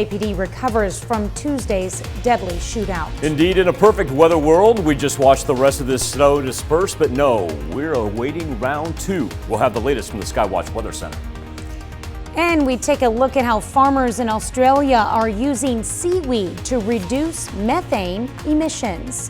APD recovers from Tuesday's deadly shootout. Indeed, in a perfect weather world, we just watched the rest of this snow disperse, but no, we're awaiting round two. We'll have the latest from the Skywatch Weather Center. And we take a look at how farmers in Australia are using seaweed to reduce methane emissions.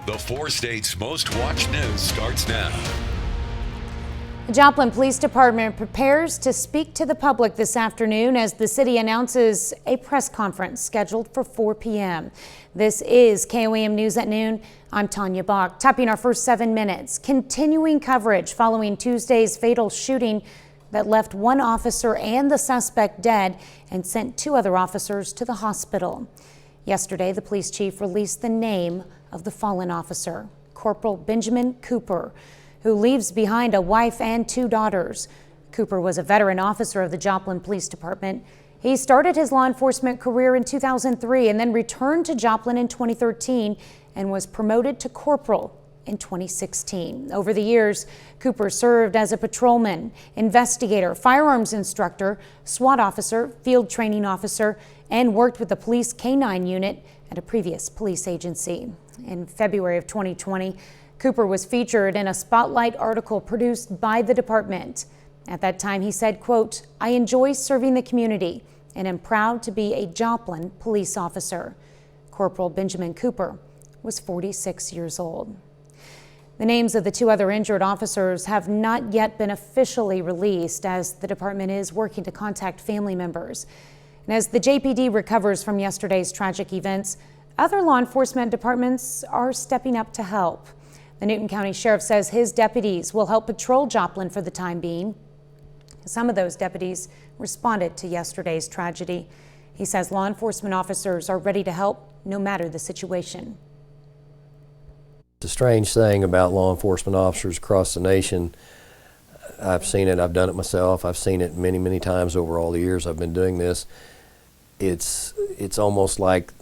The 4 states' most watched news starts now. The Joplin Police Department prepares to speak to the public this afternoon as the city announces a press conference scheduled for 4 p.m. This is KOAM News at Noon. I'm Tanya Bach, topping our first 7 minutes. Continuing coverage following Tuesday's fatal shooting that left 1 officer and the suspect dead and sent 2 other officers to the hospital. Yesterday, the police chief released the name of the fallen officer, Corporal Benjamin Cooper, who leaves behind a wife and 2 daughters. Cooper was a veteran officer of the Joplin Police Department. He started his law enforcement career in 2003 and then returned to Joplin in 2013 and was promoted to corporal in 2016. Over the years, Cooper served as a patrolman, investigator, firearms instructor, SWAT officer, field training officer, and worked with the police K-9 unit at a previous police agency. In February of 2020, Cooper was featured in a spotlight article produced by the department. At that time, he said, quote, "I enjoy serving the community and am proud to be a Joplin police officer." Corporal Benjamin Cooper was 46 years old. The names of the 2 other injured officers have not yet been officially released as the department is working to contact family members. And as the JPD recovers from yesterday's tragic events, other law enforcement departments are stepping up to help. The Newton County Sheriff says his deputies will help patrol Joplin for the time being. Some of those deputies responded to yesterday's tragedy. He says law enforcement officers are ready to help no matter the situation. The strange thing about law enforcement officers across the nation, I've seen it, I've done it myself, I've seen it many, many times over all the years I've been doing this. It's almost like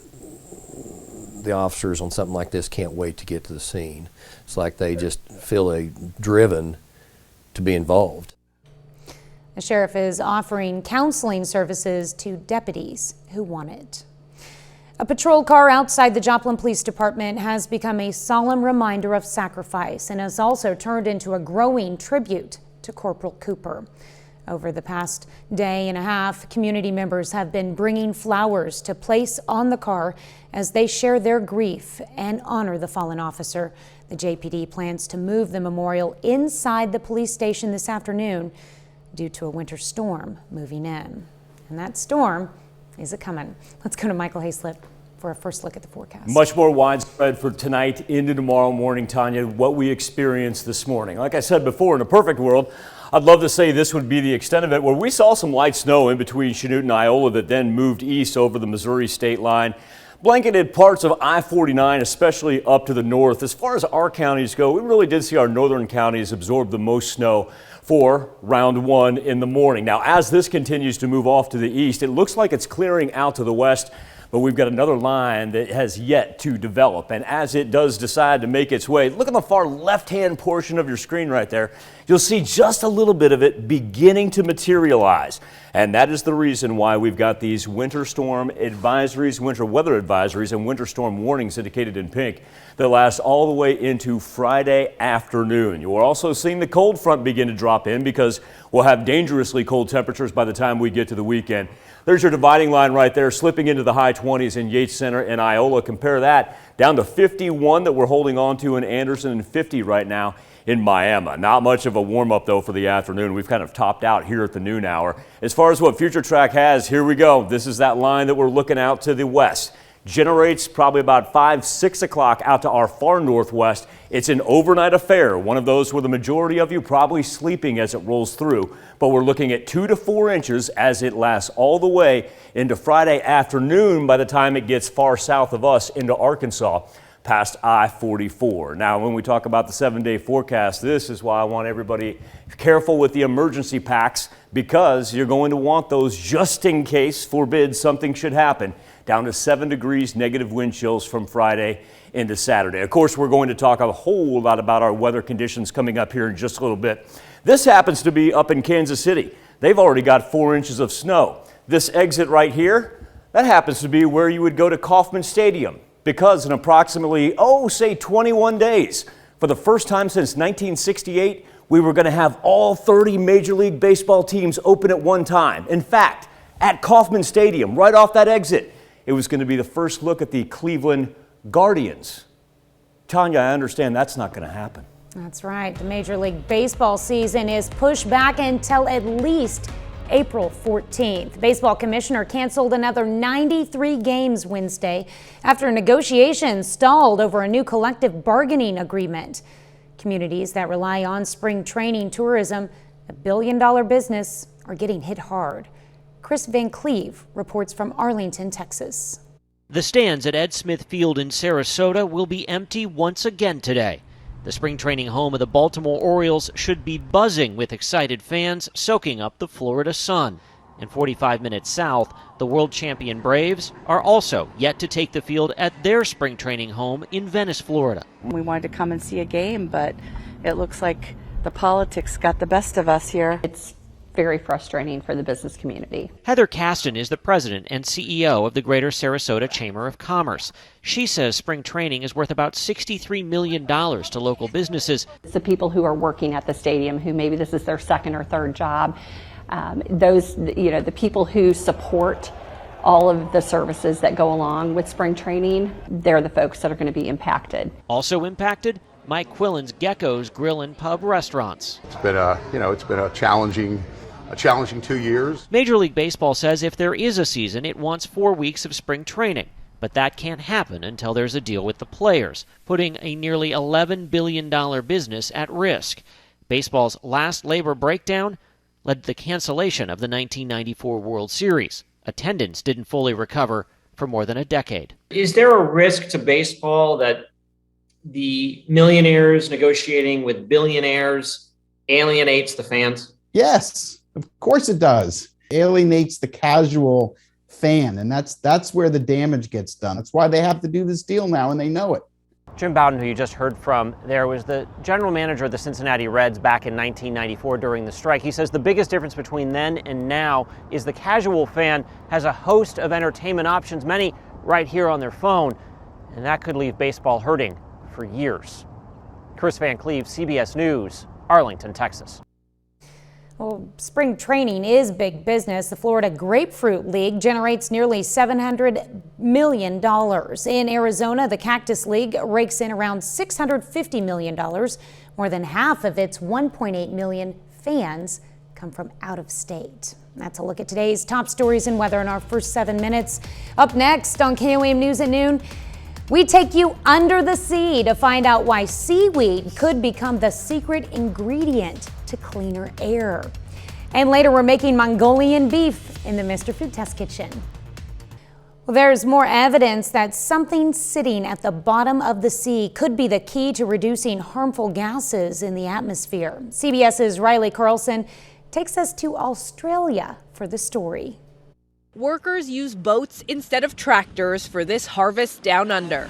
the officers on something like this can't wait to get to the scene. It's like they just feel driven to be involved. The sheriff is offering counseling services to deputies who want it. A patrol car outside the Joplin Police Department has become a solemn reminder of sacrifice and has also turned into a growing tribute to Corporal Cooper. Over the past day and a half, community members have been bringing flowers to place on the car as they share their grief and honor the fallen officer. The JPD plans to move the memorial inside the police station this afternoon due to a winter storm moving in. And that storm is a coming. Let's go to Michael Hayslip for a first look at the forecast. Much more widespread for tonight into tomorrow morning, Tanya, what we experienced this morning. Like I said before, in a perfect world, I'd love to say this would be the extent of it, where we saw some light snow in between Chanute and Iola that then moved east over the Missouri state line, blanketed parts of I-49, especially up to the north. As far as our counties go, we really did see our northern counties absorb the most snow for round 1 in the morning. Now, as this continues to move off to the east, it looks like it's clearing out to the west, but we've got another line that has yet to develop. And as it does decide to make its way, look at the far left-hand portion of your screen right there. You'll see just a little bit of it beginning to materialize. And that is the reason why we've got these winter storm advisories, winter weather advisories, and winter storm warnings indicated in pink that last all the way into Friday afternoon. You are also seeing the cold front begin to drop in because we'll have dangerously cold temperatures by the time we get to the weekend. There's your dividing line right there, slipping into the high 20s in Yates Center and Iola. Compare that down to 51 that we're holding on to in Anderson and 50 right now in Miami. Not much of a warm-up, though, for the afternoon. We've kind of topped out here at the noon hour. As far as what Future Track has, here we go. This is that line that we're looking out to the west. Generates probably about 5, 6 o'clock out to our far northwest. It's an overnight affair, one of those where the majority of you probably sleeping as it rolls through. But we're looking at 2 to 4 inches as it lasts all the way into Friday afternoon by the time it gets far south of us into Arkansas past I-44. Now, when we talk about the 7-day forecast, this is why I want everybody careful with the emergency packs, because you're going to want those just in case, forbid something should happen. Down to 7 degrees, negative wind chills from Friday into Saturday. Of course, we're going to talk a whole lot about our weather conditions coming up here in just a little bit. This happens to be up in Kansas City. They've already got 4 inches of snow. This exit right here, that happens to be where you would go to Kauffman Stadium, because in approximately, say 21 days, for the first time since 1968, we were going to have all 30 Major League Baseball teams open at one time. In fact, at Kauffman Stadium, right off that exit, it was going to be the first look at the Cleveland Guardians. Tanya, I understand that's not going to happen. That's right. The Major League Baseball season is pushed back until at least April 14th. The baseball commissioner canceled another 93 games Wednesday after negotiations stalled over a new collective bargaining agreement. Communities that rely on spring training tourism, a billion-dollar business, are getting hit hard. Chris Van Cleve reports from Arlington, Texas. The stands at Ed Smith Field in Sarasota will be empty once again today. The spring training home of the Baltimore Orioles should be buzzing with excited fans soaking up the Florida sun. And 45 minutes south, the world champion Braves are also yet to take the field at their spring training home in Venice, Florida. We wanted to come and see a game, but it looks like the politics got the best of us here. It's very frustrating for the business community. Heather Caston is the president and CEO of the Greater Sarasota Chamber of Commerce. She says spring training is worth about $63 million to local businesses. It's the people who are working at the stadium who maybe this is their second or third job. The people who support all of the services that go along with spring training, they're the folks that are going to be impacted. Also impacted, Mike Quillen's Gecko's Grill and Pub restaurants. It's been a challenging 2 years. Major League Baseball says if there is a season, it wants 4 weeks of spring training. But that can't happen until there's a deal with the players, putting a nearly $11 billion business at risk. Baseball's last labor breakdown led to the cancellation of the 1994 World Series. Attendance didn't fully recover for more than a decade. Is there a risk to baseball that the millionaires negotiating with billionaires alienates the fans? Yes, of course it does. Alienates the casual fan, and that's where the damage gets done. That's why they have to do this deal now, and they know it. Jim Bowden, who you just heard from there, was the general manager of the Cincinnati Reds back in 1994 during the strike. He says the biggest difference between then and now is the casual fan has a host of entertainment options, many right here on their phone, and that could leave baseball hurting for years. Chris Van Cleve, CBS News, Arlington, Texas. Well, spring training is big business. The Florida Grapefruit League generates nearly $700 million. In Arizona, the Cactus League rakes in around $650 million. More than half of its 1.8 million fans come from out of state. That's a look at today's top stories and weather in our first 7 minutes. Up next on KOAM News at noon, we take you under the sea to find out why seaweed could become the secret ingredient to cleaner air. And later, we're making Mongolian beef in the Mr. Food Test Kitchen. Well, there's more evidence that something sitting at the bottom of the sea could be the key to reducing harmful gases in the atmosphere. CBS's Riley Carlson takes us to Australia for the story. Workers use boats instead of tractors for this harvest down under.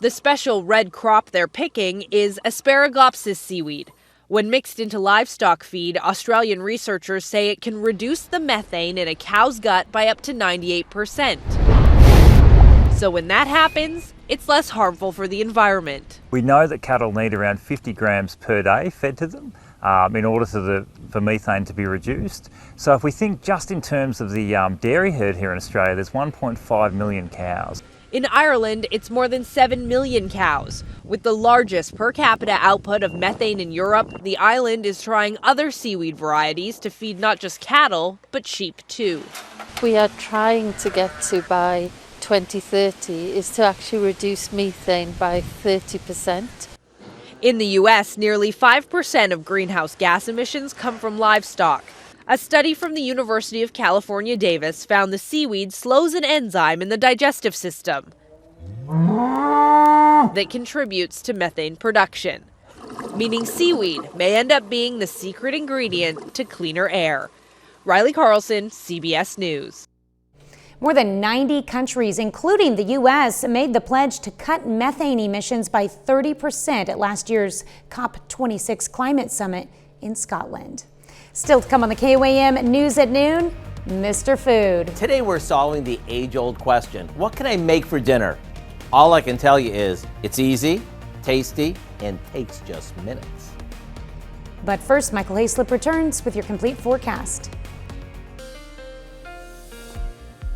The special red crop they're picking is Asparagopsis seaweed. When mixed into livestock feed, Australian researchers say it can reduce the methane in a cow's gut by up to 98%. So when that happens, it's less harmful for the environment. We know that cattle need around 50 grams per day fed to them in order for methane to be reduced. So if we think just in terms of the dairy herd here in Australia, there's 1.5 million cows. In Ireland, it's more than 7 million cows. With the largest per capita output of methane in Europe, the island is trying other seaweed varieties to feed not just cattle, but sheep too. We are trying to get to by 2030 is to actually reduce methane by 30%. In the U.S., nearly 5% of greenhouse gas emissions come from livestock. A study from the University of California, Davis found the seaweed slows an enzyme in the digestive system that contributes to methane production, meaning seaweed may end up being the secret ingredient to cleaner air. Riley Carlson, CBS News. More than 90 countries, including the U.S., made the pledge to cut methane emissions by 30% at last year's COP26 climate summit in Scotland. Still to come on the KOAM News at Noon, Mr. Food. Today we're solving the age-old question, what can I make for dinner? All I can tell you is it's easy, tasty, and takes just minutes. But first, Michael Hayslip returns with your complete forecast.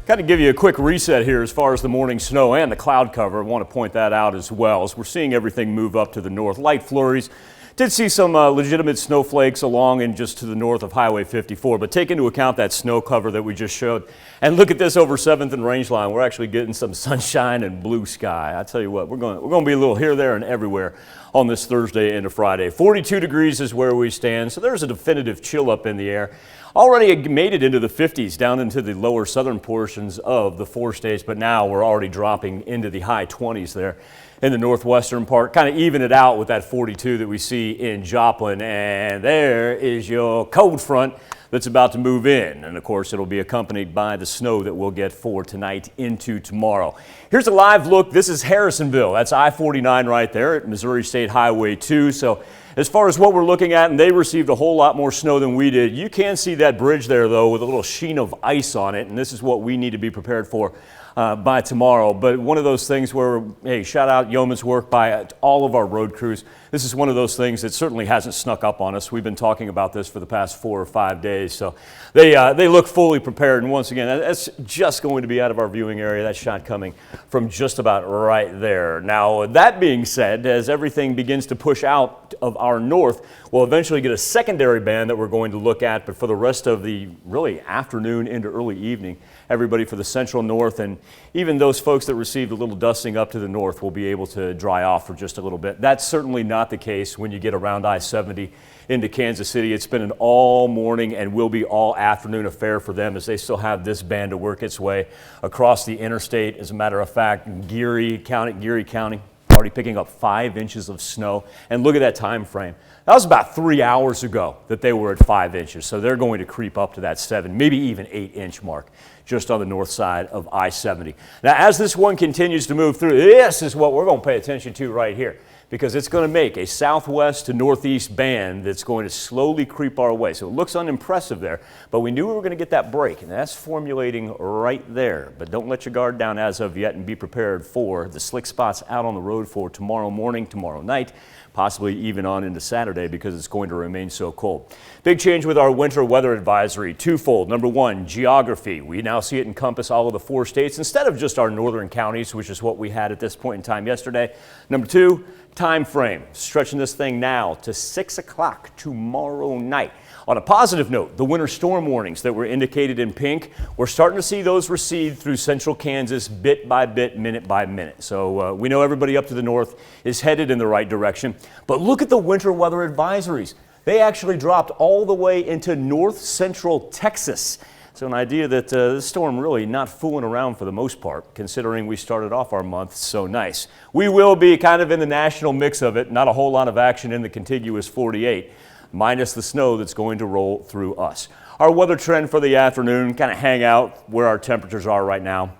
Kind of give you a quick reset here as far as the morning snow and the cloud cover. I want to point that out as well as we're seeing everything move up to the north. Light flurries. Did see some legitimate snowflakes along and just to the north of Highway 54, but take into account that snow cover that we just showed. And look at this over 7th and Rangeline. We're actually getting some sunshine and blue sky. I tell you what, we're going to be a little here, there, and everywhere on this Thursday into Friday. 42 degrees is where we stand, so there's a definitive chill up in the air. Already made it into the 50s down into the lower southern portions of the 4 states, but now we're already dropping into the high 20s there in the northwestern part, kind of even it out with that 42 that we see in Joplin. And there is your cold front that's about to move in. And of course, it'll be accompanied by the snow that we'll get for tonight into tomorrow. Here's a live look. This is Harrisonville. That's I-49 right there at Missouri State Highway 2. So as far as what we're looking at, and they received a whole lot more snow than we did. You can see that bridge there, though, with a little sheen of ice on it. And this is what we need to be prepared for by tomorrow. But one of those things where, hey, shout out yeoman's work by all of our road crews. This is one of those things that certainly hasn't snuck up on us. We've been talking about this for the past 4 or 5 days. So they look fully prepared. And once again, that's just going to be out of our viewing area. That shot coming from just about right there. Now, that being said, as everything begins to push out of our north, we'll eventually get a secondary band that we're going to look at. But for the rest of the really afternoon into early evening, everybody for the central north and even those folks that received a little dusting up to the north will be able to dry off for just a little bit. That's certainly not the case when you get around I-70 into Kansas City. It's been an all morning and will be all afternoon affair for them as they still have this band to work its way across the interstate. As a matter of fact, Geary County, already picking up 5 inches of snow. And look at that time frame. That was about 3 hours ago that they were at 5 inches. So they're going to creep up to that 7, maybe even 8-inch mark just on the north side of I-70. Now, as this one continues to move through, this is what we're going to pay attention to right here, because it's going to make a southwest to northeast band that's going to slowly creep our way. So it looks unimpressive there, but we knew we were going to get that break, and that's formulating right there. But don't let your guard down as of yet and be prepared for the slick spots out on the road for tomorrow morning, tomorrow night, possibly even on into Saturday because it's going to remain so cold. Big change with our winter weather advisory, twofold. Number one, geography. We now see it encompass all of the 4 states instead of just our northern counties, which is what we had at this point in time yesterday. Number two, time frame. Stretching this thing now to 6 o'clock tomorrow night. On a positive note, the winter storm warnings that were indicated in pink, we're starting to see those recede through central Kansas bit by bit, minute by minute. So we know everybody up to the north is headed in the right direction. But look at the winter weather advisories. They actually dropped all the way into north central Texas. So an idea that this storm really not fooling around for the most part, considering we started off our month so nice. We will be kind of in the national mix of it, not a whole lot of action in the contiguous 48. Minus the snow that's going to roll through us. Our weather trend for the afternoon, kind of hang out where our temperatures are right now.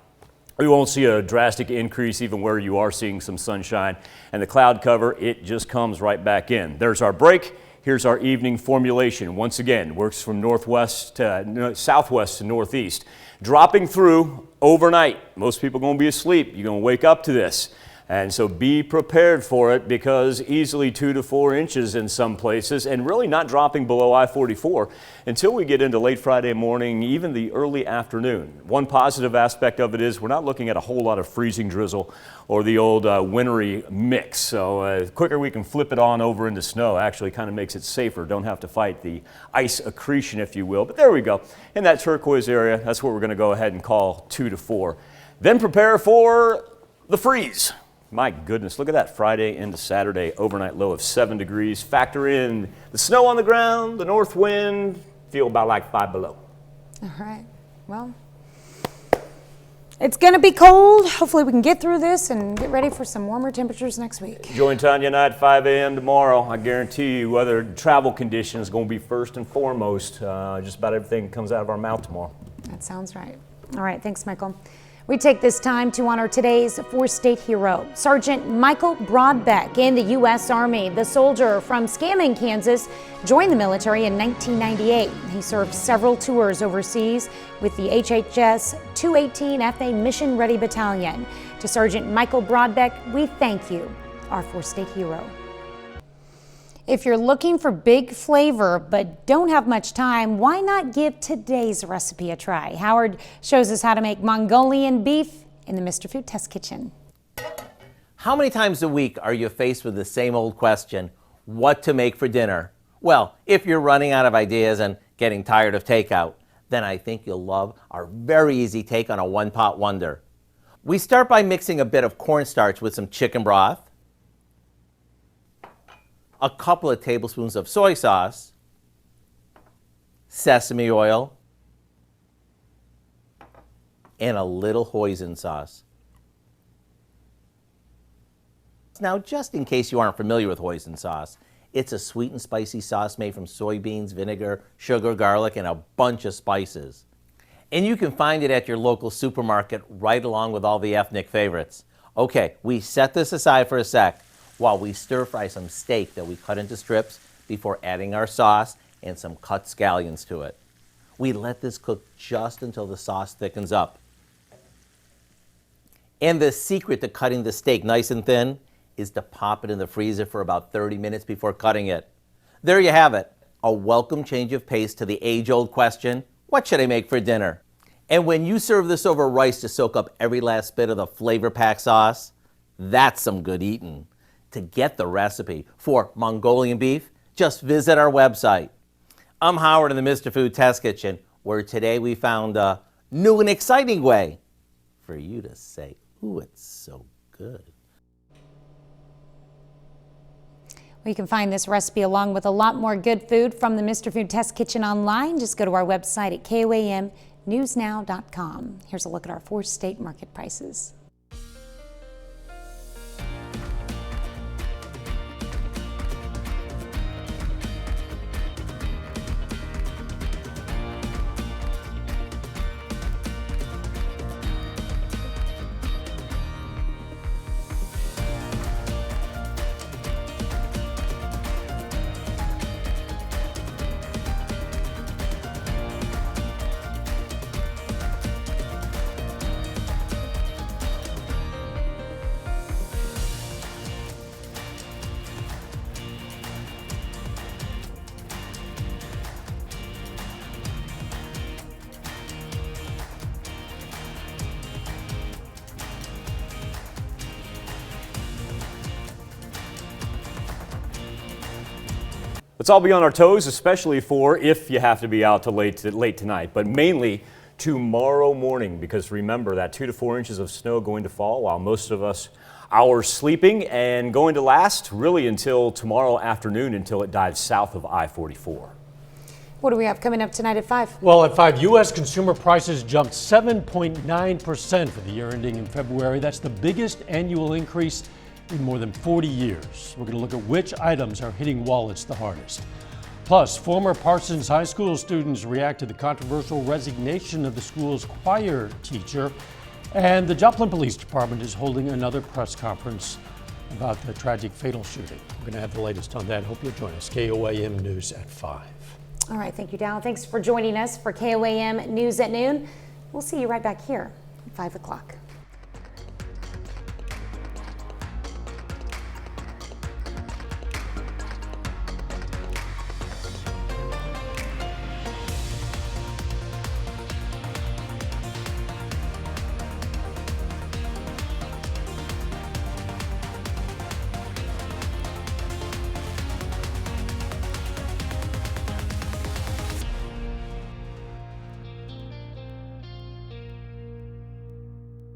We won't see a drastic increase even where you are seeing some sunshine. And the cloud cover, it just comes right back in. There's our break. Here's our evening formulation. Once again, works from southwest to northeast. Dropping through overnight. Most people are going to be asleep. You're going to wake up to this. And so be prepared for it because easily 2 to 4 inches in some places and really not dropping below I-44 until we get into late Friday morning, even the early afternoon. One positive aspect of it is we're not looking at a whole lot of freezing drizzle or the old wintry mix. So the quicker we can flip it on over into snow actually kind of makes it safer. Don't have to fight the ice accretion, if you will. But there we go. In that turquoise area, that's what we're going to go ahead and call 2 to 4. Then prepare for the freeze. My goodness, look at that. Friday into Saturday, overnight low of 7 degrees. Factor in the snow on the ground, the north wind, feel about like 5 below. All right. Well, it's going to be cold. Hopefully we can get through this and get ready for some warmer temperatures next week. Join Tanya and I at 5 a.m. tomorrow. I guarantee you weather travel conditions is going to be first and foremost. Just about everything comes out of our mouth tomorrow. That sounds right. All right. Thanks, Michael. We take this time to honor today's four-state hero, Sergeant Michael Brodbeck in the U.S. Army. The soldier from Scammon, Kansas, joined the military in 1998. He served several tours overseas with the HHS 218 FA Mission Ready Battalion. To Sergeant Michael Brodbeck, we thank you, our four-state hero. If you're looking for big flavor but don't have much time, why not give today's recipe a try? Howard shows us how to make Mongolian beef in the Mr. Food Test Kitchen. How many times a week are you faced with the same old question, what to make for dinner? Well, if you're running out of ideas and getting tired of takeout, then I think you'll love our very easy take on a one-pot wonder. We start by mixing a bit of cornstarch with some chicken broth, a couple of tablespoons of soy sauce, sesame oil, and a little hoisin sauce. Now, just in case you aren't familiar with hoisin sauce, it's a sweet and spicy sauce made from soybeans, vinegar, sugar, garlic, and a bunch of spices. And you can find it at your local supermarket right along with all the ethnic favorites. Okay, we set this aside for a sec while we stir fry some steak that we cut into strips before adding our sauce and some cut scallions to it. We let this cook just until the sauce thickens up. And the secret to cutting the steak nice and thin is to pop it in the freezer for about 30 minutes before cutting it. There you have it, a welcome change of pace to the age-old question, what should I make for dinner? And when you serve this over rice to soak up every last bit of the flavor-packed sauce, that's some good eating. To get the recipe for Mongolian beef, just visit our website. I'm Howard in the Mr. Food Test Kitchen, where today we found a new and exciting way for you to say, ooh, it's so good. Well, you can find this recipe along with a lot more good food from the Mr. Food Test Kitchen online. Just go to our website at KOAMnewsnow.com. Here's a look at our four-state market prices. Let's all be on our toes, especially for if you have to be out till late tonight, but mainly tomorrow morning, because remember that 2 to 4 inches of snow going to fall while most of us are sleeping and going to last really until tomorrow afternoon until it dives south of I-44. What do we have coming up tonight at 5? Well, at 5, U.S. consumer prices jumped 7.9% for the year ending in February. That's the biggest annual increase in more than 40 years. We're going to look at which items are hitting wallets the hardest. Plus, former Parsons High School students react to the controversial resignation of the school's choir teacher. And the Joplin Police Department is holding another press conference about the tragic fatal shooting. We're going to have the latest on that. Hope you'll join us. KOAM News at 5. All right, thank you, Dal. Thanks for joining us for KOAM News at Noon. We'll see you right back here at 5 o'clock.